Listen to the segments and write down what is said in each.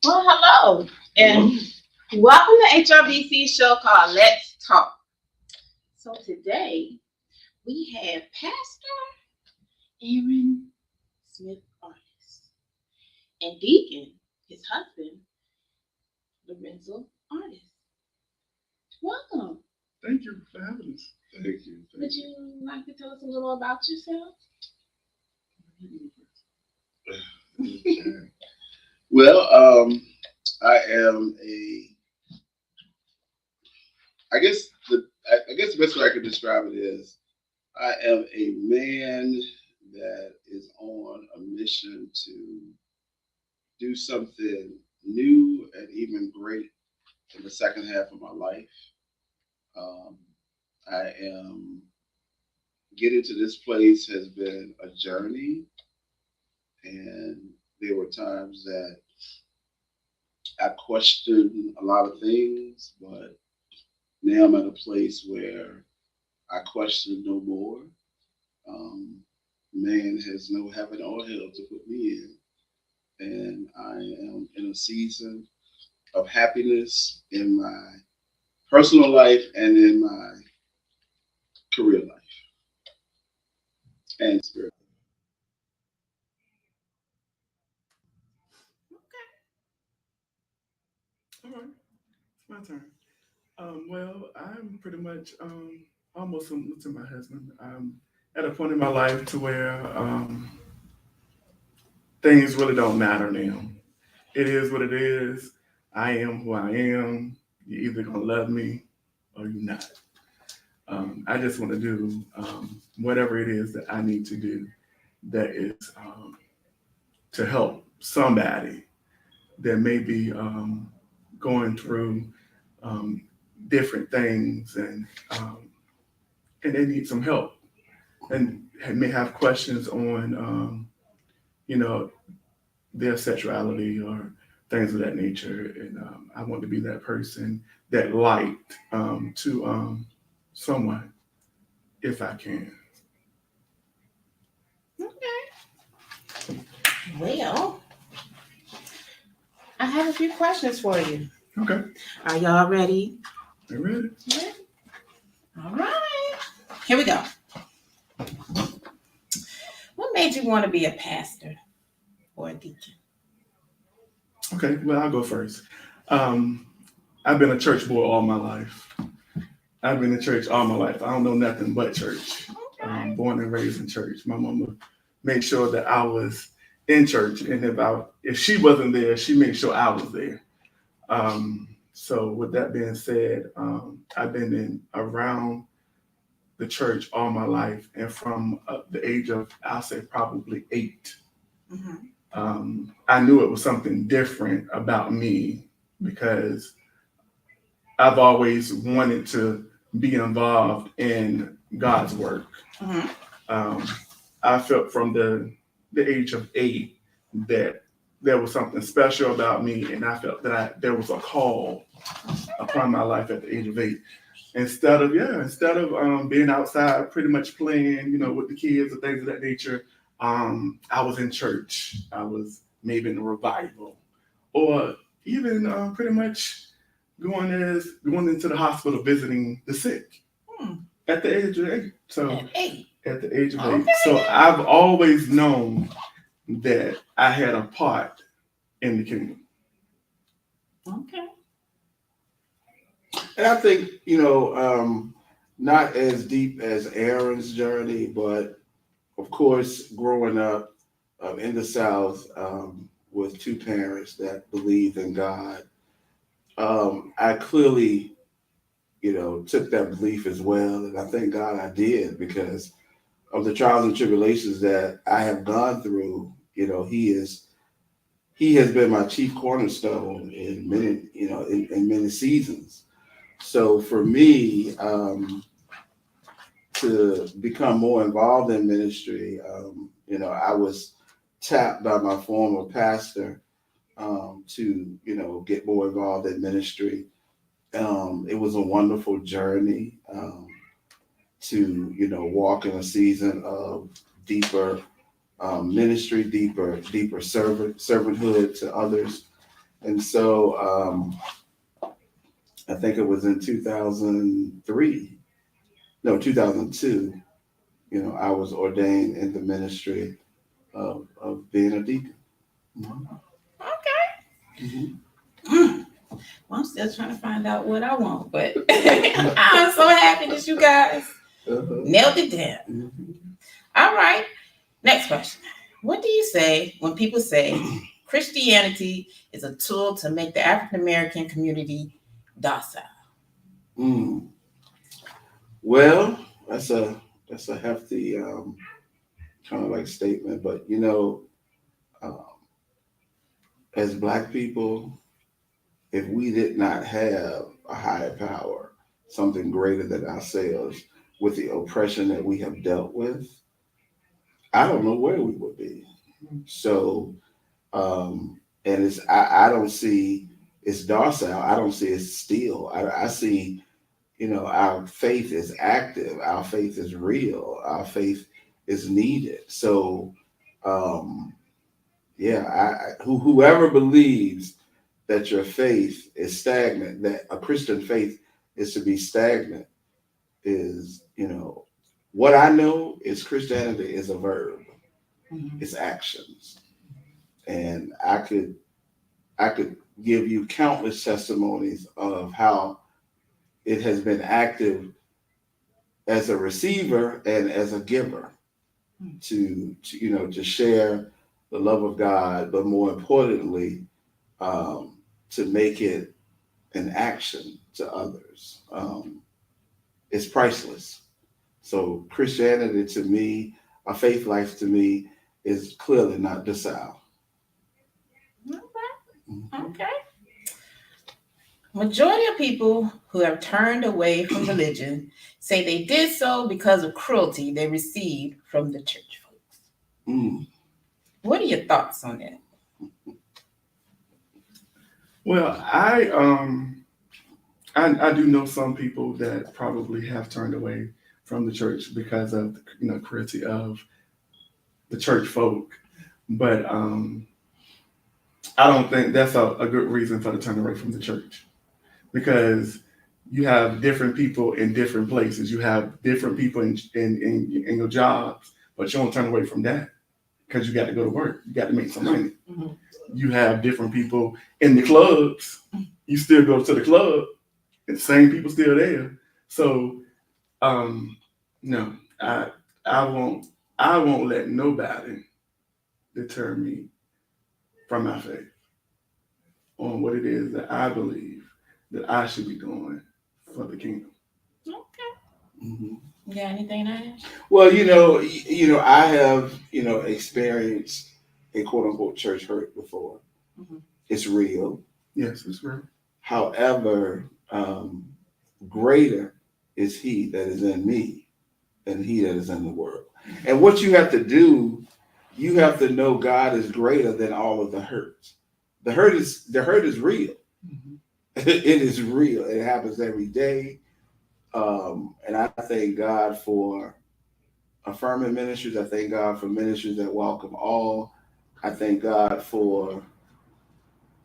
Well, hello, and welcome to HRBC show called Let's Talk. So today we have Pastor Aaron Smith-Artis and Deacon, his husband, Lorenzo Artis. Welcome. Thank you for having us. Thank you. Would you like to tell us a little about yourself? Well, I am I guess the best way I could describe it is I am a man that is on a mission to do something new and even great in the second half of my life. Um, I am getting to this place has been a journey, and there were times that I questioned a lot of things, but now I'm at a place where I question no more. Um, Man has no heaven or hell to put me in, and I am in a season of happiness in my personal life and in my career life and spirit. All right, it's my turn. Well, I'm pretty much almost similar to my husband. I'm at a point in my life to where things really don't matter now. It is what it is. I am who I am. You're either gonna love me or you're not. I just want to do whatever it is that I need to do that is to help somebody that may be going through um, different things and they need some help and may have questions on you know their sexuality or things of that nature. And I want to be that person, that light to someone if I can. Okay. Well, I have a few questions for you. Okay, Are y'all ready? you ready? Yeah. All right. Here we go. What made you want to be a pastor or a deacon? Okay, well, I'll go first. Um, I've been a church boy all my life. I've been in church all my life. I don't know nothing but church. Okay. Born and raised in church. My mama made sure that I was in church, and if she wasn't there, she made sure I was there. So with that being said, I've been in around the church all my life, and from the age of, I'll say, probably 8, Mhm. I knew it was something different about me because I've always wanted to be involved in God's work. Mhm. Um, I felt from the age of 8 that there was something special about me, and I felt that there was a call upon my life at the age of 8. Instead of being outside, pretty much playing, with the kids and things of that nature, I was in church. I was maybe in a revival, or even pretty much going into the hospital visiting the sick Hmm. at the age of 8. So At 8. at the age of 8. Okay. So I've always known that I had a part in the kingdom. Okay. And I think, not as deep as Aaron's journey, but of course, growing up in the South with two parents that believed in God, I clearly, took that belief as well. And I thank God I did because of the trials and tribulations that I have gone through. He has been my chief cornerstone in many, in many seasons. So for me, to become more involved in ministry, I was tapped by my former pastor to, get more involved in ministry. It was a wonderful journey to, walk in a season of deeper ministry, deeper servanthood to others. And so I think it was in 2002, I was ordained in the ministry of being a deacon. Okay. Mm-hmm. Well, I'm still trying to find out what I want, but I'm so happy that you guys nailed it down. Mm-hmm. All right. Next question. What do you say when people say Christianity is a tool to make the African American community docile? Mm. Well, that's a hefty kind of like statement, but as Black people, if we did not have a higher power, something greater than ourselves, with the oppression that we have dealt with, I don't know where we would be. So, and I don't see it's docile. I don't see it's still. I see, our faith is active. Our faith is real. Our faith is needed. So, whoever believes that your faith is stagnant, that a Christian faith is to be stagnant, is, what I know is Christianity is a verb. It's actions. And I could give you countless testimonies of how it has been active as a receiver and as a giver to share the love of God, but more importantly, to make it an action to others. It's priceless. So Christianity to me, a faith life to me, is clearly not docile. Okay. Majority of people who have turned away from religion say they did so because of cruelty they received from the church folks. What are your thoughts on that? Well, I do know some people that probably have turned away from the church because of the cruelty of the church folk, but I don't think that's a good reason for the turn away from the church, because you have different people in different places. You have different people in your jobs, but you don't turn away from that because you got to go to work. You got to make some money. Mm-hmm. You have different people in the clubs. You still go to the club, and the same people still there. So, no, I won't let nobody deter me from my faith on what it is that I believe that I should be doing for the kingdom. Okay. Mm-hmm. You got anything to add? Well, I have, experienced a quote unquote church hurt before. Mm-hmm. It's real. Yes, it's real. However, greater is he that is in me than he that is in the world. And what you have to do, you have to know God is greater than all of the hurt. The hurt is real. Mm-hmm. It is real. It happens every day. And I thank God for affirming ministries. I thank God for ministries that welcome all. I thank God for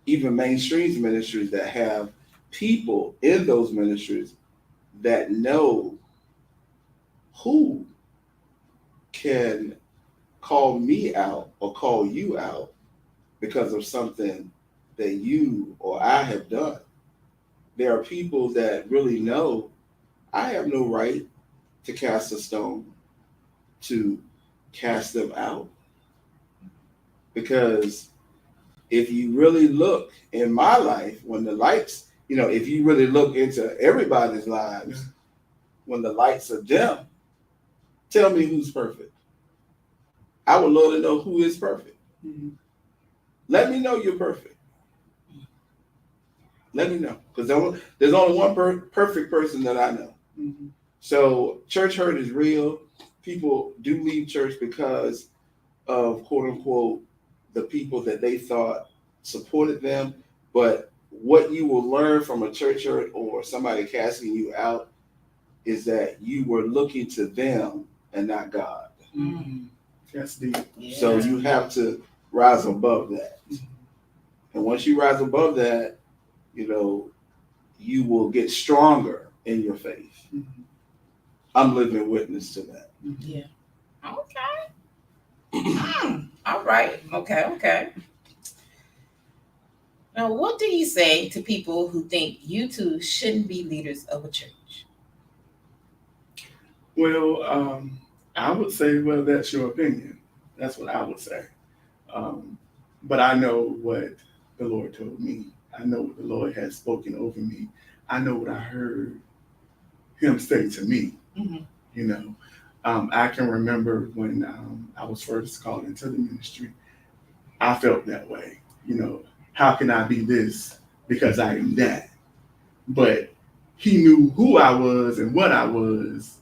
even mainstream ministries that have people in those ministries that know who can call me out or call you out because of something that you or I have done. There are people that really know I have no right to cast a stone, to cast them out. Because if you really look in my life, when the lights, if you really look into everybody's lives, when the lights are dim, tell me who's perfect. I would love to know who is perfect. Mm-hmm. Let me know you're perfect. Let me know. Because there's only one perfect person that I know. Mm-hmm. So church hurt is real. People do leave church because of quote unquote the people that they thought supported them. But what you will learn from a church hurt or somebody casting you out is that you were looking to them and not God. Mm-hmm. That's deep. Yeah. So you have to rise above that. And once you rise above that, you will get stronger in your faith. Mm-hmm. I'm living witness to that. Yeah. Okay. All right. Okay. Now, what do you say to people who think you two shouldn't be leaders of a church? Well, I would say, well, that's your opinion. That's what I would say. But I know what the Lord told me. I know what the Lord has spoken over me. I know what I heard him say to me. Mm-hmm. I can remember when I was first called into the ministry, I felt that way. How can I be this because I am that? But he knew who I was and what I was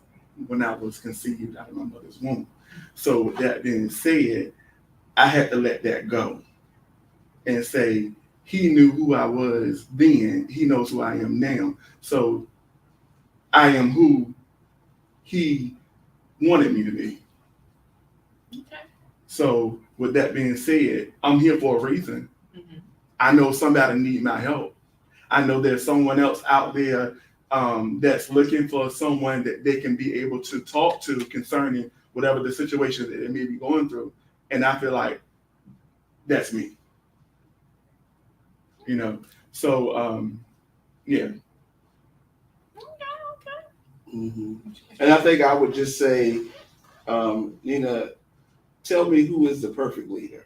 when I was conceived out of my mother's womb. So with that being said, I had to let that go and say, he knew who I was then, he knows who I am now. So I am who he wanted me to be. Okay. So with that being said, I'm here for a reason. Mm-hmm. I know somebody need my help. I know there's someone else out there that's looking for someone that they can be able to talk to concerning whatever the situation that they may be going through. And I feel like that's me. So yeah. Okay. Mm-hmm. And I think I would just say, Nina, tell me who is the perfect leader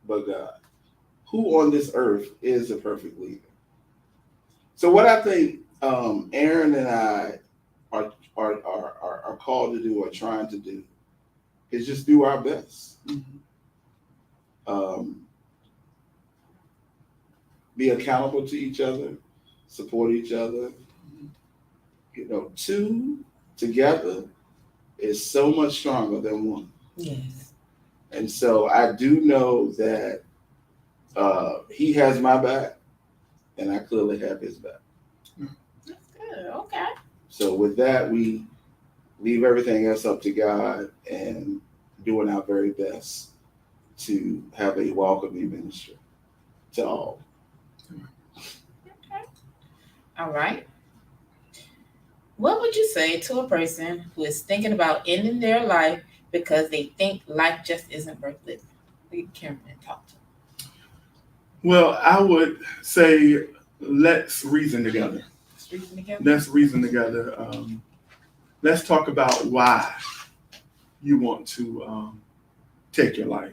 but God. Who on this earth is the perfect leader? So what I think Aaron and I are called to do or trying to do is just do our best. Mm-hmm. Be accountable to each other, support each other. Two together is so much stronger than one. Yes. And so I do know that he has my back, and I clearly have his back. That's good. Okay. So with that, we leave everything else up to God and doing our very best to have a welcoming ministry to all. Okay. All right. What would you say to a person who is thinking about ending their life because they think life just isn't worth living? We can talk to them. Well, I would say let's reason together. Let's reason together. Let's talk about why you want to take your life.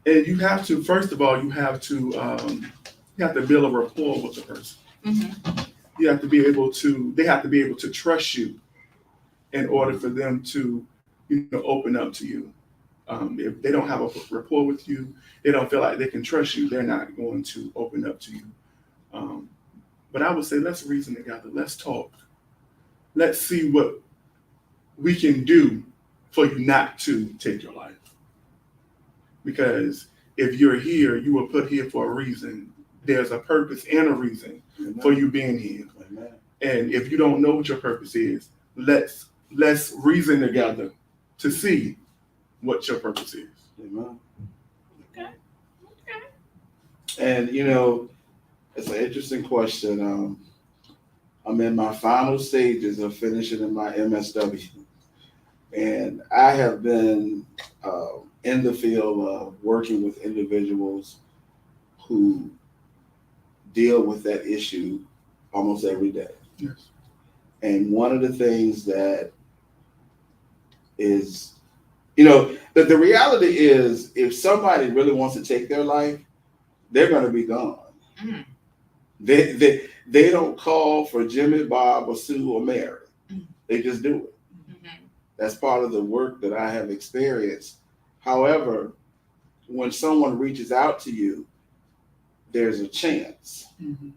And you have to, first of all, you have to build a rapport with the person. Mm-hmm. You have to be able to, they have to be able to trust you in order for them to, open up to you. If they don't have a rapport with you, they don't feel like they can trust you, they're not going to open up to you. But I would say, let's reason together. Let's talk. Let's see what we can do for you not to take your life. Because if you're here, you were put here for a reason. There's a purpose and a reason for you being here. Amen. And if you don't know what your purpose is, let's reason together to see what your purpose is. Amen. Okay. And it's an interesting question. I'm in my final stages of finishing in my MSW, and I have been in the field of working with individuals who deal with that issue almost every day. Yes. And one of the things that is, that the reality is, if somebody really wants to take their life, they're going to be gone. Mm. They don't call for Jimmy, Bob, or Sue, or Mary. They just do it. Mm-hmm. That's part of the work that I have experienced. However, when someone reaches out to you, there's a chance. Mm-hmm.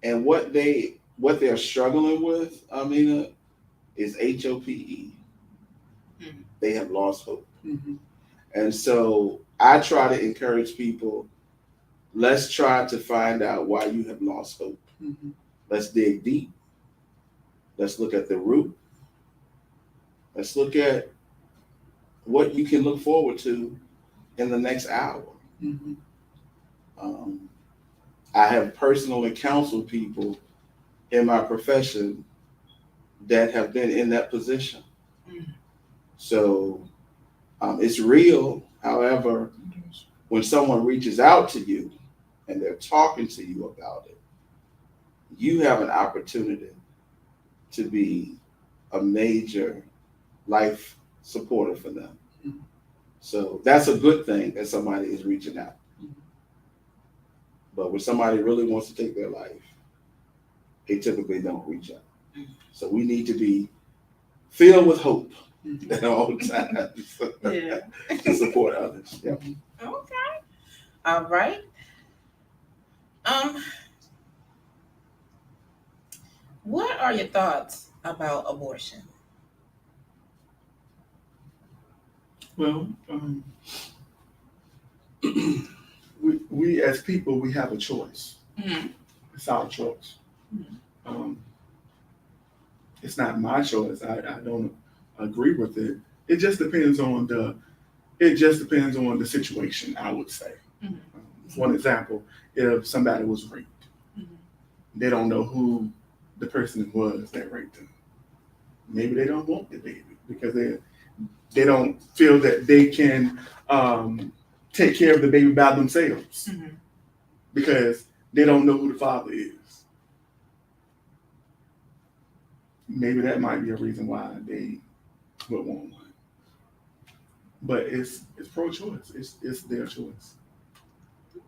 And what they're struggling with, Amina, is HOPE. Mm-hmm. They have lost hope. Mm-hmm. And so I try to encourage people, let's try to find out why you have lost hope. Mm-hmm. Let's dig deep. Let's look at the root. Let's look at what you can look forward to in the next hour. Mhm. I have personally counseled people in my profession that have been in that position. So it's real. However, when someone reaches out to you and they're talking to you about it, you have an opportunity to be a major life supporter for them. Mhm. So that's a good thing that somebody is reaching out. Mhm. But when somebody really wants to take their life, they typically don't reach out. So we need to be filled with hope at all times Yeah. to support others. Yep. Okay. All right. Um, what are your thoughts about abortion? Well, we as people, we have a choice. Mm-hmm. It's our choice. Mhm. Um, it's not my choice. I don't agree with it. It just depends on the situation, I would say. Mhm. For an example, if somebody was raped, Mhm. they don't know who the person was that raped them. Maybe they don't want the baby because they don't feel that they can take care of the baby by themselves Mhm. because they don't know who the father is. Maybe that might be a reason why they would want one. But it's pro-choice. It's their choice. You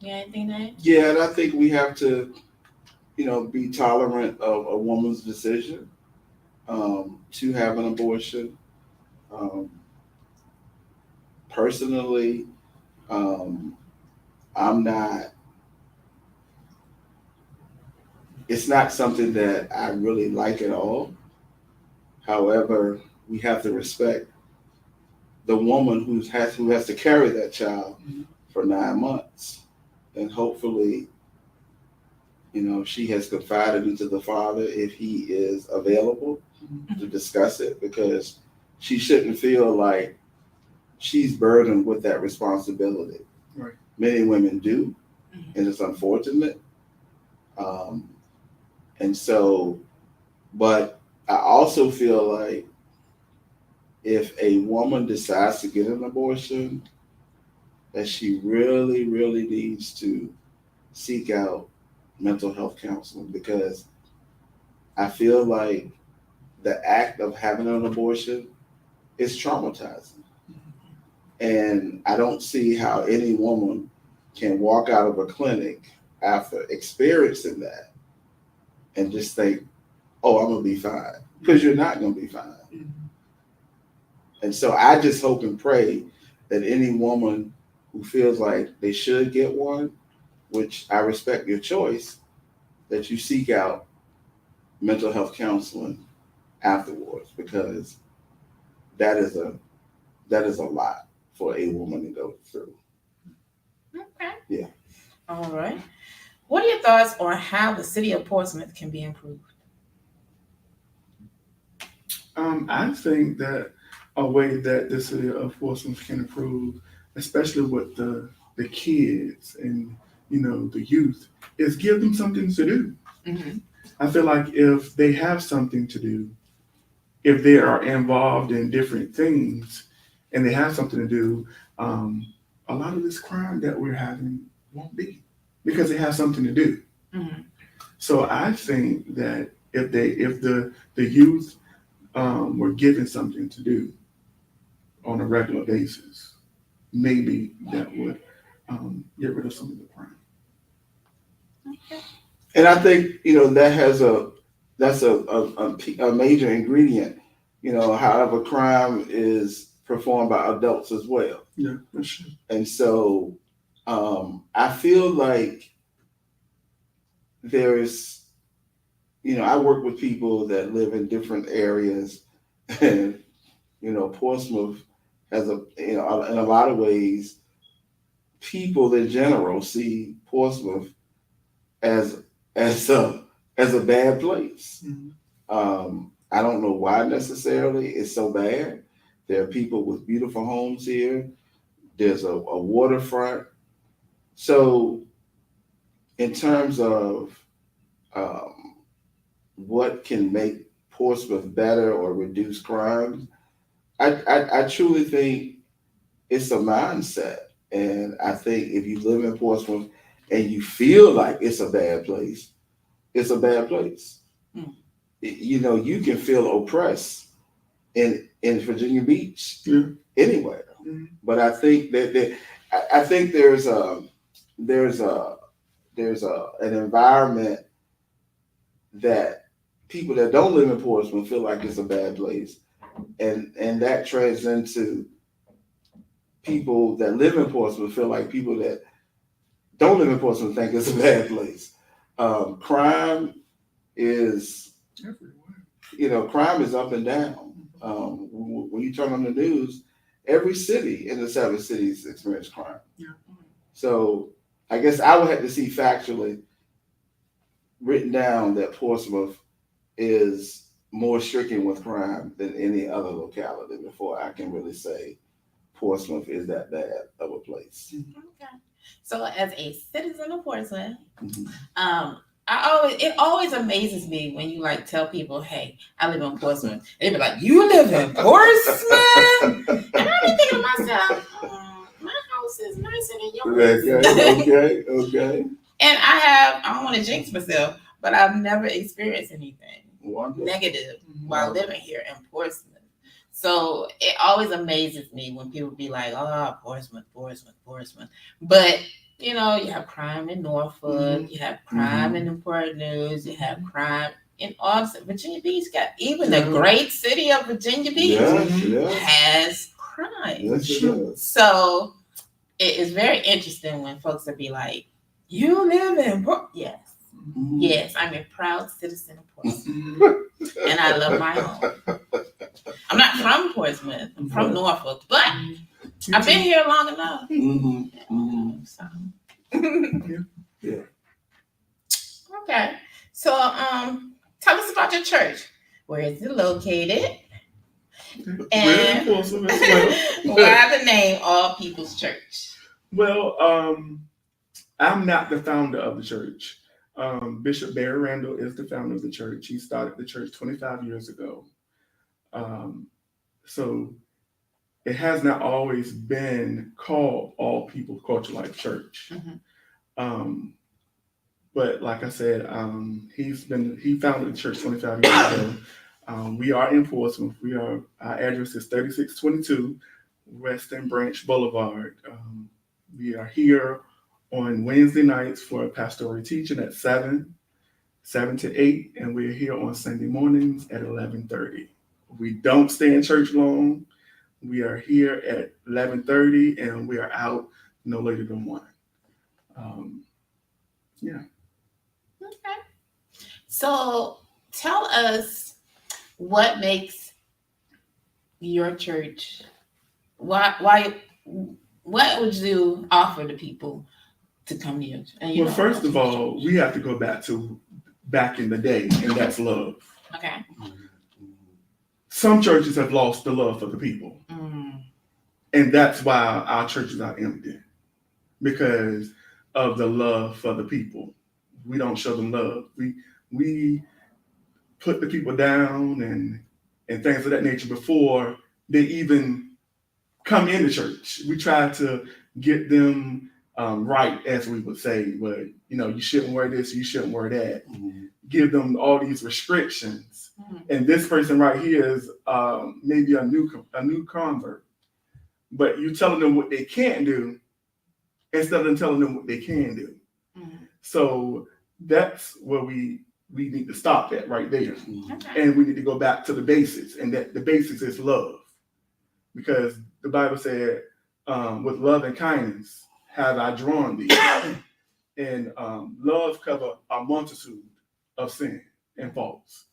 got anything to add? Yeah, and I think we have to, be tolerant of a woman's decision to have an abortion. Um, Personally, um, I'm not. It's not something that I really like at all. However, we have to respect the woman who has to carry that child for 9 months, and hopefully, she has confided into the father if he is available to discuss it, because she shouldn't feel like she's burdened with that responsibility. Right. Many women do, Mhm. and it's unfortunate. Um, and so, but I also feel like if a woman decides to get an abortion, that she really, really needs to seek out mental health counseling, because I feel like the act of having an abortion is traumatizing. And I don't see how any woman can walk out of a clinic after experiencing that and just think, oh, I'm going to be fine. Because you're not going to be fine. And so I just hope and pray that any woman who feels like they should get one, which I respect your choice, that you seek out mental health counseling afterwards, because that is a lot for a woman to go through. Okay. Yeah. All right. What are your thoughts on how the city of Portsmouth can be improved? I think that a way that the city of Portsmouth can improve, especially with the kids and the youth, is give them something to do. Mm-hmm. I feel like if they have something to do, if they are involved in different things, and they have something to do, a lot of this crime that we're having won't be, because they have something to do. Mm-hmm. So I think that if the youth were given something to do on a regular basis, maybe that would get rid of some of the crime. Okay. And I think, that's a major ingredient, however crime is performed by adults as well. Yeah, that's true. And so I feel like there's, I work with people that live in different areas, and, Portsmouth has in a lot of ways, people in general see Portsmouth as as a as a bad place. Mhm. I don't know why necessarily it's so bad. There are people with beautiful homes here, There's a waterfront. So in terms of what can make Portsmouth better or reduce crime, I truly think it's a mindset. And I think if you live in Portsmouth and you feel like it's a bad place, it's a bad place. Mm. You know, you can feel oppressed in Virginia Beach, Yeah. anywhere. Mm-hmm. But I think I think there's an environment that people that don't live in Portsmouth feel like it's a bad place, and that translates into people that live in Portsmouth feel like people that don't live in Portsmouth think it's a bad place. Crime is, crime is up and down. When you turn on the news, every city in the 7 cities experience crime. Yeah. So I guess I would have to see factually written down that Portsmouth is more stricken with crime than any other locality before I can really say Portsmouth is that bad of a place. Okay. So as a citizen of Portsmouth, Mm-hmm. it always amazes me when you like tell people, "Hey, I live in Portsmouth." They be like, "You live in Portsmouth?" And I be thinking to myself, "My house is nicer than yours." Okay. And I don't want to jinx myself, but I've never experienced anything Wonderful. negative while living here in Portsmouth. So it always amazes me when people be like, "Oh, Portsmouth." But you know, you have crime in Norfolk, you have crime in Newport News, you have crime in Austin. Virginia Beach got even the great city of Virginia Beach has crime. Yes, it does. So it is very interesting when folks will be like, "You live in Portsmouth?" Yes. Yes, I'm a proud citizen of Portsmouth. And I love my home. I'm not from Portsmouth. I'm from Norfolk, but I've been here long enough. So. Yeah. Okay. So tell us about your church. Where is it located? And why the name All People's Church? Well, I'm not the founder of the church. Bishop Barry Randall is the founder of the church. He started the church 25 years ago. So it has not always been called All People Cultural Life Church. But like I said, he founded the church 25 years ago. We are in Portsmouth. Our address is 3622 Western Branch Boulevard. We are here on Wednesday nights for pastoral teaching at 7 to 8, and we're here on Sunday mornings at 11:30. We don't stay in church long. We are here at 11:30, and we are out no later than 1. Yeah. Okay. So tell us what makes your church, what would you offer to people to come here? Well, first of all, we have to go back in the day, and that's love. Okay. Some churches have lost the love for the people. And that's why our churches are empty, because of the love for the people. We don't show them love. We put the people down and things of that nature before they even come into church. We try to get them right, as we would say, but you shouldn't wear this, you shouldn't wear that. Give them all these restrictions. And this person right here is maybe a new convert, but you're telling them what they can't do instead of telling them what they can do. So that's where we need to stop that right there. And we need to go back to the basics, and that the basics is love, because the Bible said, with love and kindness have I drawn thee. And love cover a multitude of sin and faults.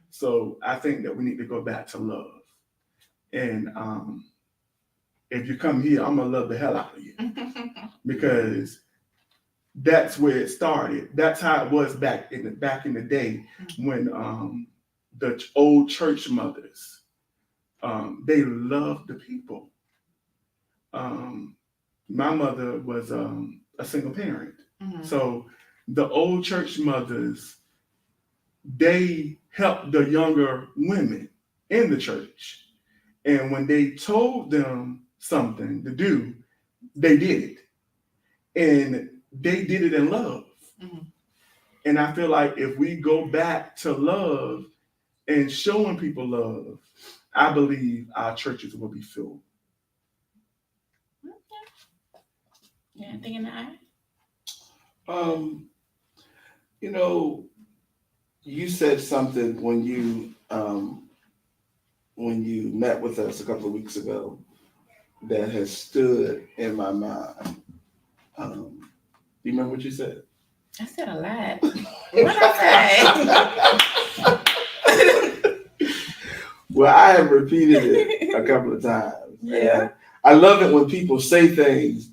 So I think that we need to go back to love. And if you come here, I'm gonna love the hell out of you, because that's where it started. That's how it was back in the day, when the old church mothers, they loved the people. my mother was a single parent. Mhm. So the old church mothers, they helped the younger women in the church. And when they told them something to do, they did it. And they did it in love. Mhm. And I feel like if we go back to love and showing people love, I believe our churches will be filled. Yeah, anything in the eye? You know, you said something when you met with us a couple of weeks ago that has stood in my mind. Do you remember what you said? I said a lot. What I say? Well, I have repeated it a couple of times. Yeah. And I love it when people say things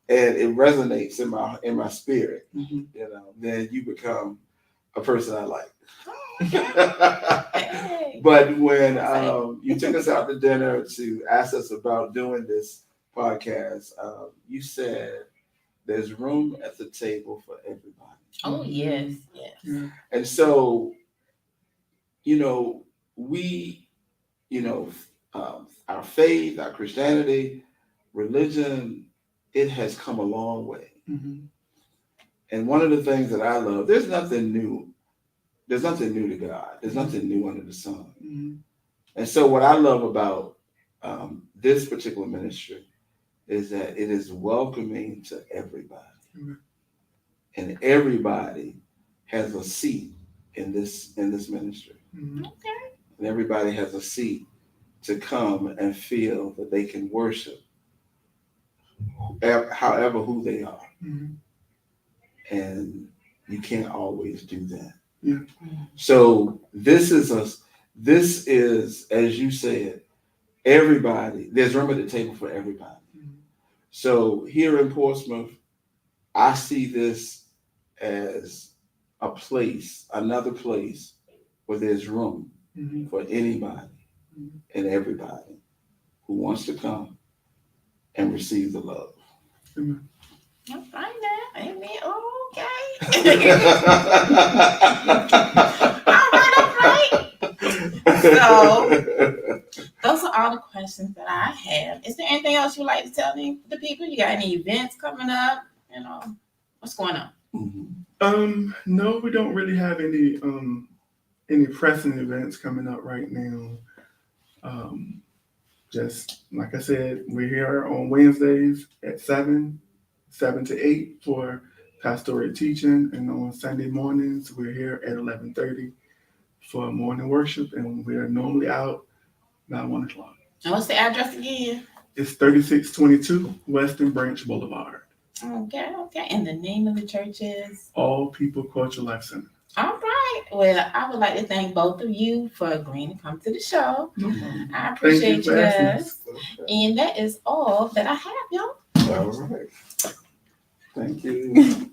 and it resonates in my spirit. Mhm. You know, then you become a person I like. Hey. But when you took us out to dinner to ask us about doing this podcast, you said there's room at the table for everybody. Oh yes, yes. Yeah. And so, you know, we, you know, our faith, our Christianity, religion, it has come a long way. Mhm. And one of the things that I love, there's nothing new. There's nothing new to God. There's nothing new under the sun. Mhm. And so what I love about this particular ministry is that it is welcoming to everybody. Mhm. And everybody has a seat in this ministry. Mhm. Okay. And everybody has a seat to come and feel that they can worship however who they are. Mhm. And you can't always do that. Yeah. So this is, as you said, everybody, there's room at the table for everybody. Mhm. So here in Portsmouth, I see this as a place, another place where there's room Mhm. for anybody Mhm. and everybody who wants to come and receive the love. Amen. All right now. Amen. Okay. All right. Those are all the questions that I have. Is there anything else you'd like to tell the people? You got any events coming up? You know, what's going on? Mhm. No, we don't really have any pressing events coming up right now. Just like I said, we're here on Wednesdays at 7 to 8 for pastoral teaching, and on Sunday mornings we're here at 11:30 for morning worship, and we're normally out by 1 o'clock. And what's the address again? It's 3622 Western Branch Boulevard. Okay. And the name of the church is? All People Culture Life Center. All right. Well, I would like to thank both of you for agreeing to come to the show. No problem. I appreciate you for asking us. guys. And that is all that I have, y'all. All right. Thank you.